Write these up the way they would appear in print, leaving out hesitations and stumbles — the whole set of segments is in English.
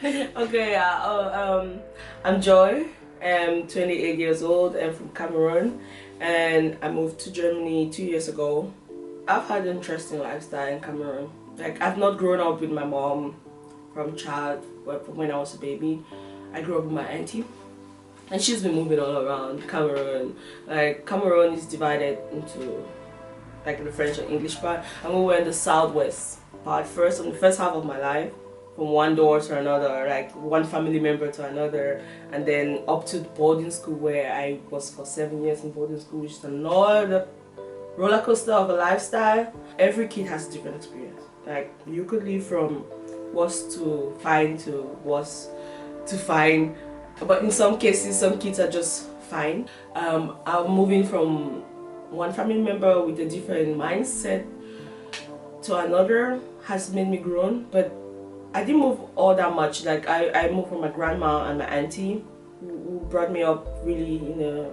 Okay, I'm Joy. I'm 28 years old. I'm from Cameroon, and I moved to Germany 2 years ago. I've had an interesting lifestyle in Cameroon. Like, I've not grown up with my mom from when I was a baby. I grew up with my auntie, and she's been moving all around Cameroon. Like, Cameroon is divided into like the French and English part, and we were in the southwest part first. In the first half of my life, from one door to another, like one family member to another, and then up to boarding school where I was for 7 years in boarding school, which is another roller coaster of a lifestyle. Every kid has a different experience. Like, you could live from worst to fine to worst to fine, but in some cases, some kids are just fine. I'm moving from one family member with a different mindset to another has made me grown, but I didn't move all that much. Like, I moved from my grandma and my auntie who brought me up really in a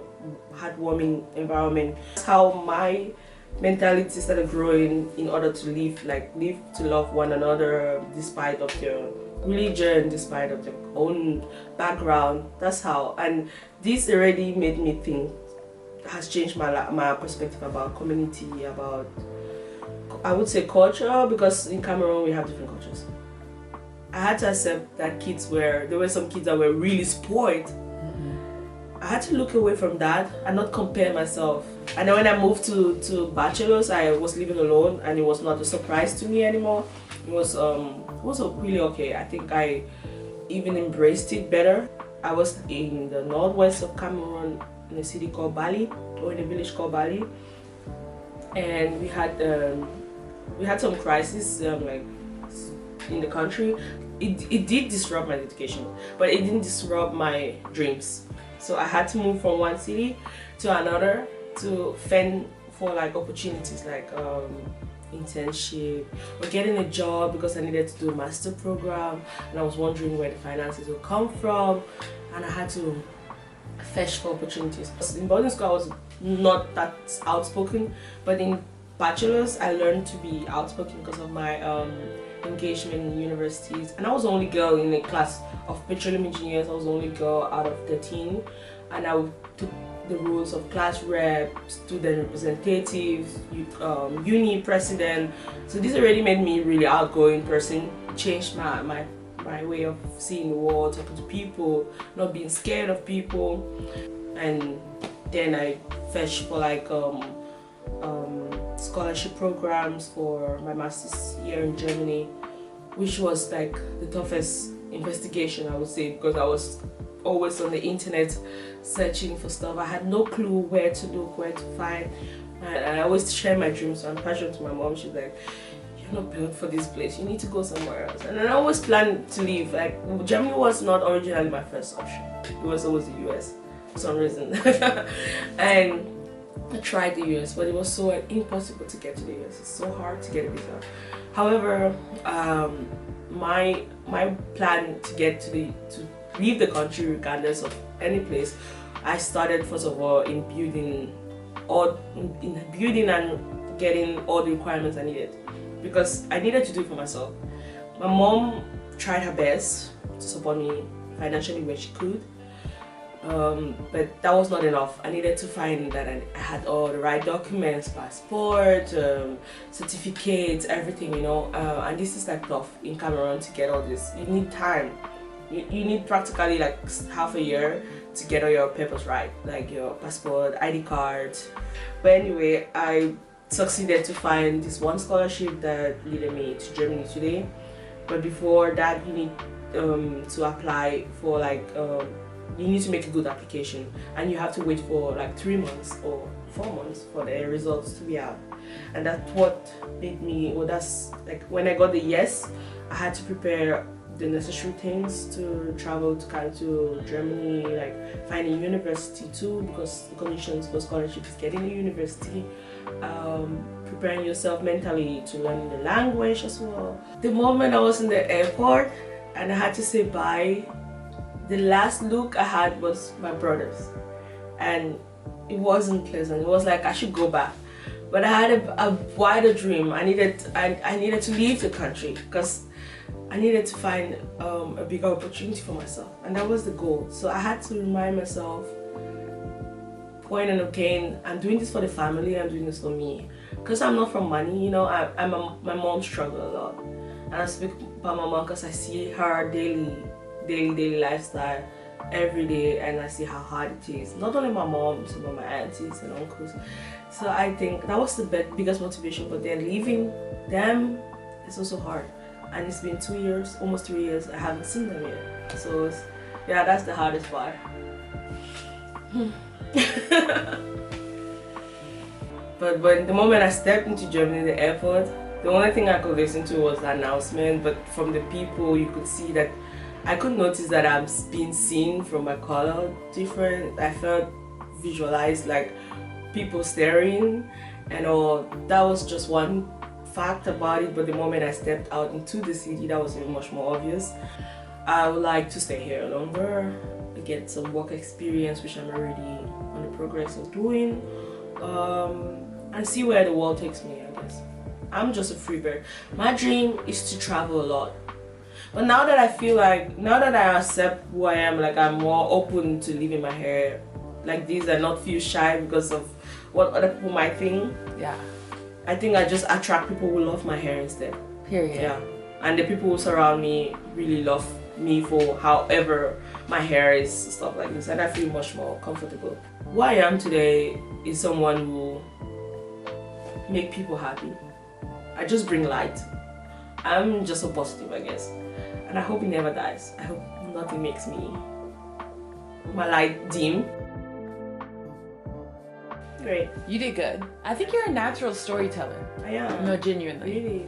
heartwarming environment. That's how my mentality started growing in order to live to love one another despite of their religion, despite of their own background. That's how, and this already made me think, has changed my perspective about community, about, I would say, culture, because in Cameroon we have different cultures. I had to accept that there were some kids that were really spoiled. I had to look away from that and not compare myself. And then when I moved to bachelor's, I was living alone, and it was not a surprise to me anymore. It was really okay. I think I even embraced it better. I was in the northwest of Cameroon, in a city called Bali, or in a village called Bali, and we had some crisis like in the country. It did disrupt my education, but it didn't disrupt my dreams. So I had to move from one city to another to fend for like opportunities like internship or getting a job, because I needed to do a master program, and I was wondering where the finances would come from, and I had to fetch for opportunities. In boarding school I was not that outspoken, but in bachelor's I learned to be outspoken because of my engagement in universities. And I was the only girl in a class of petroleum engineers. I was the only girl out of 13, and I took the roles of class rep, student representatives, uni president. So this already made me a really outgoing person. It changed my way of seeing the world, talking to people, not being scared of people. And then I fetched for like scholarship programs for my master's here in Germany, which was like the toughest investigation, I would say, because I was always on the internet searching for stuff. I had no clue where to look, where to find, and I always share my dreams. So I'm passionate to my mom. She's like, "You're not built for this place, you need to go somewhere else." And then I always planned to leave. Like, Germany was not originally my first option. It was always the US for some reason. And I tried the US, but it was so impossible to get to the US. It's so hard to get a visa. However, my plan to leave the country regardless of any place, I started first of all in building and getting all the requirements I needed, because I needed to do it for myself. My mom tried her best to support me financially where she could. But that was not enough. I needed to find that I had all the right documents, passport, certificates, everything, and this is like tough in Cameroon to get all this. You need time. You need practically like half a year to get all your papers right, like your passport, ID card. But anyway, I succeeded to find this one scholarship that leaded me to Germany today. But before that, you need to apply for like you need to make a good application, and you have to wait for like 3 months or 4 months for the results to be out. And that's what made me, that's like when I got the yes, I had to prepare the necessary things to travel to Germany, like find a university too, because the conditions for scholarship is getting a university, preparing yourself mentally to learn the language as well. The moment I was in the airport and I had to say bye, the last look I had was my brothers, and it wasn't pleasant. It was like I should go back, but I had a wider dream. I needed to leave the country, because I needed to find a bigger opportunity for myself, and that was the goal. So I had to remind myself, point and okay, I'm doing this for the family, I'm doing this for me, because I'm not from money, you know. My mom struggled a lot, and I speak about my mom because I see her daily lifestyle every day, and I see how hard it is. Not only my mom, some of my aunties and uncles. So I think that was the biggest motivation. But then leaving them is also hard, and it's been 2 years, almost 3 years. I haven't seen them yet. So yeah, that's the hardest part. But the moment I stepped into Germany, the airport, the only thing I could listen to was the announcement. But from the people, you could see that I could notice that I'm being seen from my color different. I felt visualized, like people staring and all. That was just one fact about it. But the moment I stepped out into the city, that was even much more obvious. I would like to stay here longer, get some work experience, which I'm already on the progress of doing, and see where the world takes me, I guess. I'm just a free bird. My dream is to travel a lot. But now that I feel like, now that I accept who I am, like I'm more open to leaving my hair like this and not feel shy because of what other people might think. Yeah. I think I just attract people who love my hair instead. Period. Yeah. And the people who surround me really love me for however my hair is, stuff like this, and I feel much more comfortable. Who I am today is someone who make people happy. I just bring light. I'm just so positive, I guess, and I hope it never dies. I hope nothing makes my light dim. Great. You did good. I think you're a natural storyteller. I am. No, genuinely. Really.